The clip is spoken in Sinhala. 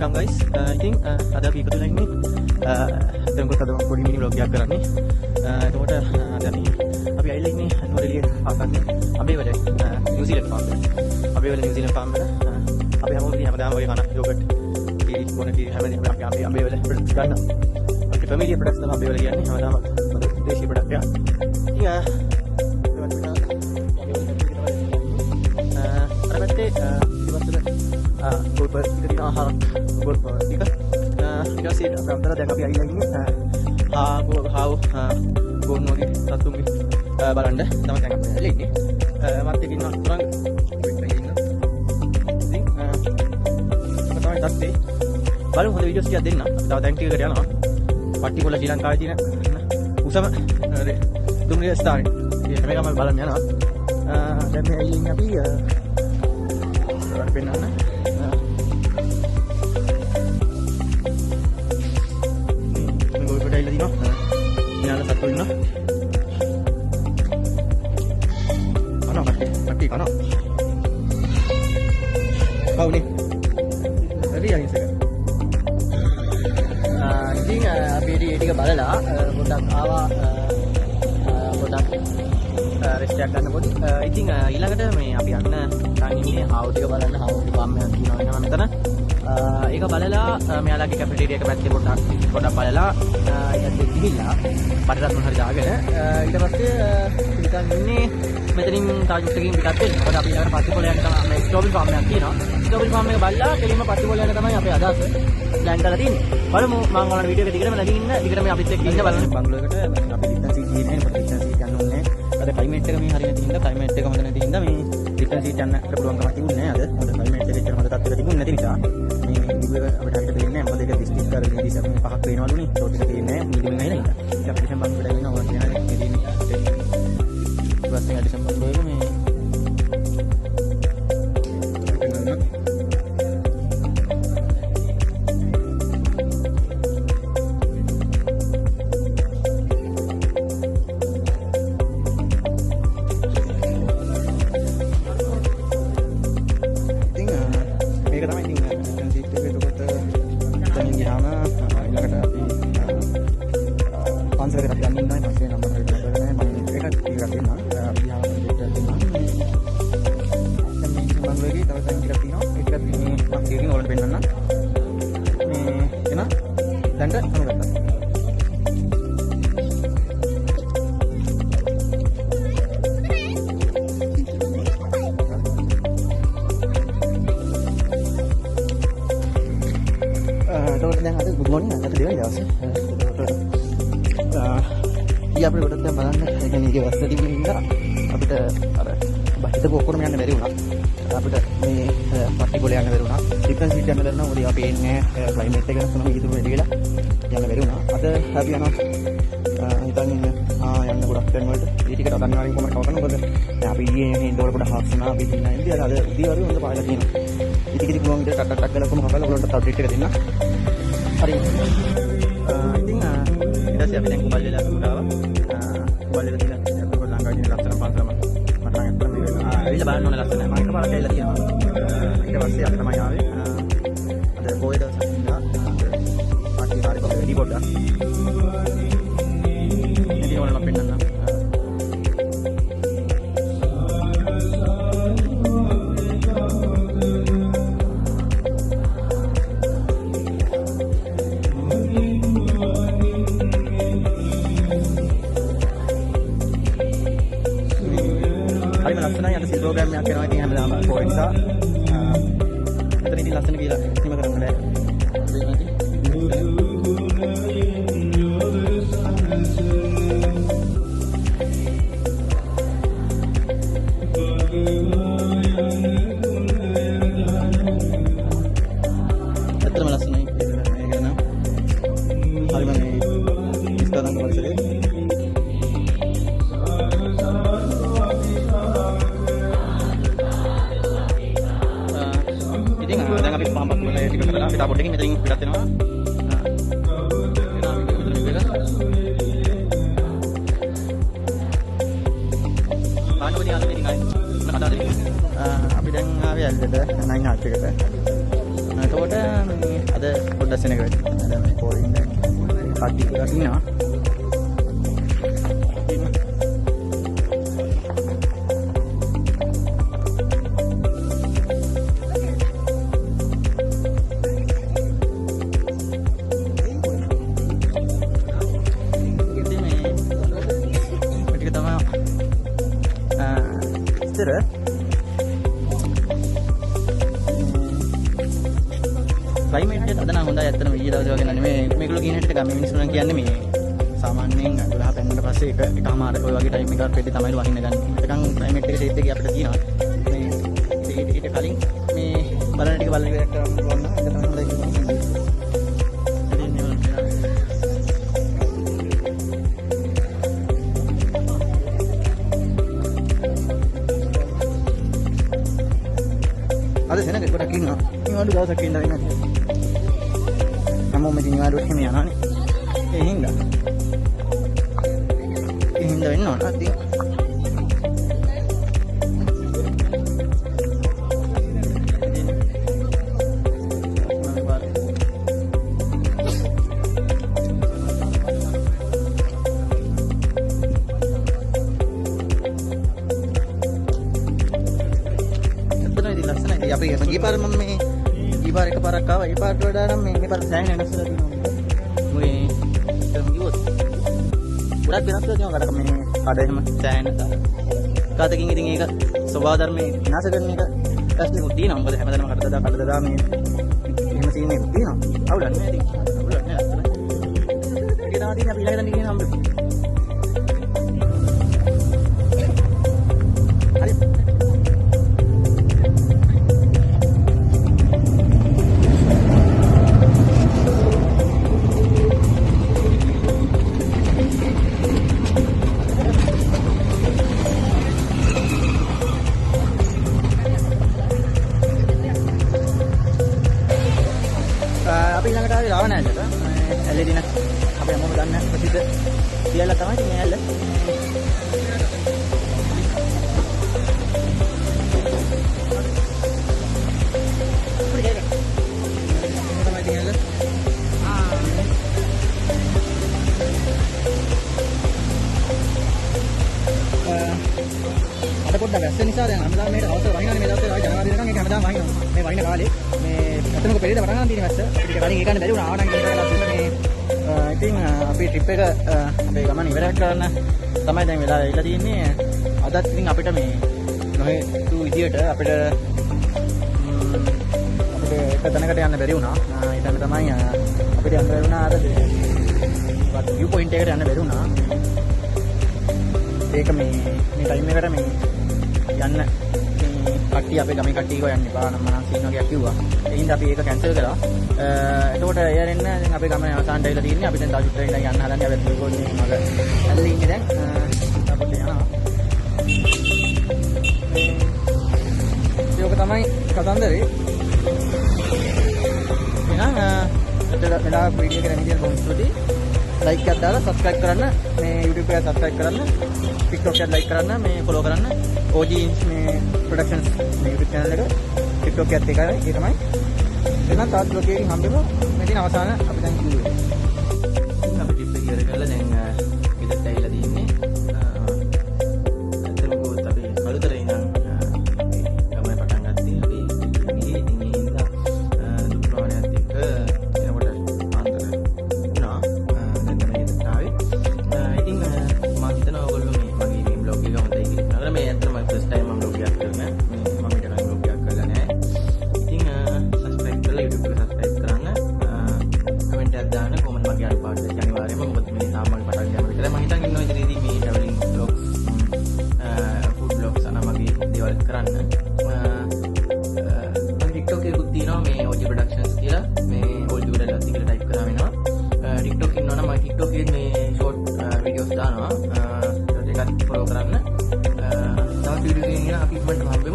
welcome guys. ඉතින් අද අපි එකතු වෙලා ඉන්නේ එතනකොට අද පොඩි මිනි vlog එකක් කරන්නේ. එතකොට අද අපි ඇවිල්ලා ඉන්නේ නොරෙලිය ආකන්නේ අබේවල නිව්සීලන්ත ෆාම් එකට. අබේවල නිව්සීලන්ත ෆාම් එකට අපි හැමදාම ඔය කන යෝගට් කීරි මොන කීරි හැමදේම අපි අබේවල ප්‍රොඩක්ට්ස් ගන්නවා. අපි ෆැමිලි ප්‍රොඩක්ට්ස් තමයි අබේවල කියන්නේ හැමදාම මොකද දේශීය ප්‍රොඩක්ට් එක. ගොල්ප ඉතින් ආහාර ගොල්ප ටික ඊට පස්සේ අපතර දැන් අපි ඇවිල්ලා ඉන්නේ ගෝන් වගේ සතුන්ගේ බලන්න තමයි දැන් අපි ඇවිල්ලා ඉන්නේ මත් එක්ක ඉන්න තරංග ඉතින් තමයි දැක්කේ බලමු හොඳ වීඩියෝස් ටිකක් දෙන්න තව දැන් ටිකකට යනවා පට්ටි කොල්ල ශ්‍රී ලංකාවේ තියෙන උසම දුම්රිය ස්ථානේ මේකම බලන්න යනවා දැන් මේ ඇවිල්ලා ඉන්නේ අපි පෙන්නන්න satu ini, mana mati mana, kau ni, tadi yang ini. Ini api di tiga bala lah, produk awak, produk restoran kan bodi. Ini ilang ada me api anna, tang ini how tiga bala na how di pam me anti nama nama mana. ඒක බලලා මෙයා ලගේ කැෆෙටේරියා එක පැත්තේ පොඩක් බලලා ඊට ගිහිල්ලා බඩරත් මොන හරි දාගෙන ඊට පස්සේ නිකන් ඉන්නේ මෙතනින් තාජුක්ටකින් පිටත් වෙන්න. මොකද අපි ඊළඟට පස්සේ පොළ යන්න තමයි මේ ස්ට්‍රෝබෙරි ෆාම් එකක් තියෙනවා. ස්ට්‍රෝබෙරි ෆාම් එක බලලා කෙලින්ම පස්සේ පොළ යන්න තමයි අපේ අදහස. ප්ලෑන් කරලා තියෙන්නේ. බලමු මම ඔයාලට වීඩියෝ එක දිගටම නැගින් ඉන්න. දිගටම අපිත් එක්ක ඉන්න බලන්න. බංගලෝ එකට අපි රිටර්න් සීට් ගියේ නැහැ. රිටර්න් සීට් යන්න ඕනේ. අද ක්ලයිමේට් එක මේ හරියට තියෙනවා. ක්ලයිමේට් එක හොඳ නැති හින්දා මේ රිටර්න් සීට් යන්න පුළුවන් කමක් තිබුණේ නැහැ අද. මොකද ක්ලයිමේට් එක එච්චර හොඳ තත්ත්වයක තිබුණේ නැති නිසා. අපිට හරියට දෙන්නේ නැහැ. මොකද ඒක ඩිස්ට්‍රික්ට් කරගෙන ඉඳි සම පහක් වෙනවලුනේ. රෝඩ් එක තියෙන්නේ නැහැ. මීඩියම් නැහැ නේද? ඒක අපිට හැම බංගලට වෙනවා වගේ නේද? මෙදින ඊපස්සේ අඩිෂන් බංගලෝ එක මේ good morning අද දෙවනි දවසේ. අපිට ගොඩක් දැන් බලන්න ඒ කියන්නේ ඊගේ වැස්ස තිබුණේ ඉඳලා අපිට අර බහිතක ඔක්කොම යන්න බැරි වුණා. අපිට මේ පට්ටි ගොල යන්න බැරි වුණා. ඩිෆරන්ස් සීට් යන්න බැරි වුණා. මොකද අපි එන්නේ ක්ලයිමේට් එක වෙනස් වෙනවා ඊටු වැඩි වෙලා යන්න බැරි වුණා. අද අපි යනවා හිතන් ඉන්න යන්න ගොඩක් තැන් වලට. ඒ ටිකට අදන්නාරින් කොහමද කව කරන්නේ? මොකද දැන් අපි ඊයේ ඉන්දෝර පොඩ හාෆ් වුණා. අපි ඉන්න ඉන්දියාවේ අද උදේ වගේ හොඳ පායලා තියෙනවා. ඉතින් පුළුවන් විදිහට ටක් ටක් ගාලා කොහොම හදලා ඔයගොල්ලන්ට අප්ඩේට් එක දෙන්න. hari ini kita siap yang kembali lagi udah kembali lagi lah ya kalau langkah ini laksana sama matangnya pun ini lebaran nona laksana mereka malah kayak lagi kita masih ada namanya ada boy dan sehingga masih hari kalau di boda jadi orang lapin nana program yang akhirnya ini hamil amal poin sa, itu ini langsung gila, ini macam mana? Betul langsung ini, ini hari mana? Sekarang kembali saja. Kita boarding meeting pidat වෙනවා. පානෝනි ආලේ නිකන් කතාවද? අපි දැන් ආවේ ඇල්ලට 9 ආච් එකට. එතකොට මේ අද පොඩ්ඩක් සෙනග වෙනවා. දැන් මේ කෝලින් දැන් කටි ටිකක් ඉන්නවා. ක්ලයිමේට් එක අද නම් හොඳයි ඇත්තටම ඊයේ දවසේ වගේ නෙමෙයි මේගොල්ලෝ කියන හැටියට ගම මිනිස්සු නම් කියන්නේ මේ සාමාන්‍යයෙන් 12 පෙන්නට පස්සේ එකමාරක ඔය වගේ ටයිම් එකක් වෙද්දි තමයි වහින්න ගන්න. ඒකන් ක්ලයිමේට් එක ෂේප් එකේ අපිට තියෙනවා. මේ ඊට කලින් මේ බලන ටික බලන ඉවරයක් කරන්න පුළුවන් නම් ඒක තමයි හොඳයි කියන්නේ. අද සෙනග ගොඩක් ඉන්නවා. නිවාඩු දවසක් ඉඳලා ඉන්නේ. හැමෝම ඉතින් නිවාඩුවට හිම යනවානේ. ඒ හින්දා වෙන්න ඕන. අතින් අපි ගිය පාර මම මේ ගිය පාර එකපාරක් ආවා. ඒ පාරට වඩා නම් මේ පාර සෑහෙන වෙනස්ලා තියෙනවා. මොකේ ඉතින් ගියොත් ගොඩක් වෙනස්ලා තියෙනවා. කඩක මේ කඩ එහෙම සෑහෙන කාතකින් ඉතින් ඒක ස්වභාව ධර්මයේ විනාශ කරන එක ප්‍රශ්නෙකුත් තියෙනවා. මොකද හැමදාම කඩදදා මේ එහෙම සීන් එකක් තියෙනවා. අවුලක් නෑ ඉතින්. අවුලක් නෑ අත්තට. ඒක තමයි තියෙන්නේ අපි ඊළඟට නිකන් හම්බෙමු. හරි. අපි ළඟට ආවේ රාවණෑල්ලට. ඇල්ලේ දින අපි හැමෝම දන්න ප්‍රසිද්ධ සියල්ල තමයි ඉතින් ඇල්ල. අද පොඩ්ඩක් වැස්ස නිසා දැන් හැමදාම මේකට අවසර වහිනවනේ මේ දවස්වල ජනවාරි වෙනකන් ඒක හැමදාම වහිනවා. මේ වහින කාලේ මේ අතනක පෙරේද පටන් ගන්න තියෙන වැස්ස. අපිට කලින් ඒ ගන්න බැරි වුණා. ආවනම් කියන කරලා මේ ඉතින් අපි ට්‍රිප් එක අපේ ගමන ඉවරයක් කරන්න තමයි දැන් වෙලා ඉලා තියෙන්නේ. අදත් ඉතින් අපිට මේ නොහේතු විදියට අපිට එක තැනකට යන්න බැරි වුණා. ඊටම තමයි අපිට යන්න බැරි වුණා අර view point එකට යන්න බැරි වුණා. ඒක මේ ටයිම් එකට මේ යන්න මේ කට්ටිය අපේ ගමේ කට්ටිය කෝ යන්න එපා නම් මම සීන් වගේක් කිව්වා. ඒ හින්දා අපි ඒක කැන්සල් කරා. එතකොට එයාරෙන්න දැන් අපේ ගමන අවසානට ඇවිල්ලා තියෙන්නේ. අපි දැන් තාජුත් වෙන්න යන්න හදන්නේ. අපි ඒගොල්ලෝ මග ඇල්ලේ ඉන්නේ දැන්. අපිට යනවා. ඒක තමයි කතන්දරේ. එහෙනම් අද වෙලා වීඩියෝ එක රැඳිලා කොහොමද ලයික් එකක් දාලා subscribe කරන්න. මේ YouTube එක subscribe කරන්න. TikTok එක like කරන්න. මේ follow කරන්න. OG මේ productions මේ YouTube channel එක TikTok එකත් එකයි. ඒ තමයි. එහෙනම් තාත් vlog එකකින් හම්බෙමු. මේ දින අවසාන අපි දැන් කිව්වේ. අපි trip එක ඉවර කරලා දැන් ගෙදරට ඇවිල්ලා තින්නේ. අතන කොහොමද අපි කලුතරේ ඉඳන් ගමන පටන් ගත්තේ. අපි ගියේ ඉතින් ඒ හින්දා දුක් ප්‍රමාණයත් එක්ක එනකොට අන්තර වුණා. දැන් තමයි ආවේ. ඉතින් මම හිතනවා ඔයගොල්ලෝ මේ මගේ මේ vlog එක හොඳයි කියලා. නේද? මේ ඇත්තටම first time මම vlog එකක් කරන්නේ. මම ඊට කලින් vlog එකක් කරලා නැහැ. ඉතින් subscribe කරලා YouTube එක subscribe කරන්න. comment එකක් දාන්න. කොහොමද මගේ අනිවාර්ය අනිවාර්යයෙන්ම මොකද මේ සාමාන්‍ය පටන් ගන්න විතර මම හිතන් ඉන්නවා ඉතින් මේ traveling vlogs food vlogs අනමගේ දේවල් කරන්න. මම TikTok එකකුත් තියෙනවා මේ OG Productions කියලා. මේ OG Productions කියලා type කරා වෙනවා. TikTok ඉන්නවනම් මම TikTok එකේ මේ short videos දානවා. ඒකත් follow කරන්න. තවත් වීඩියෝ එකකින් අපි ඉක්මනට හම්බ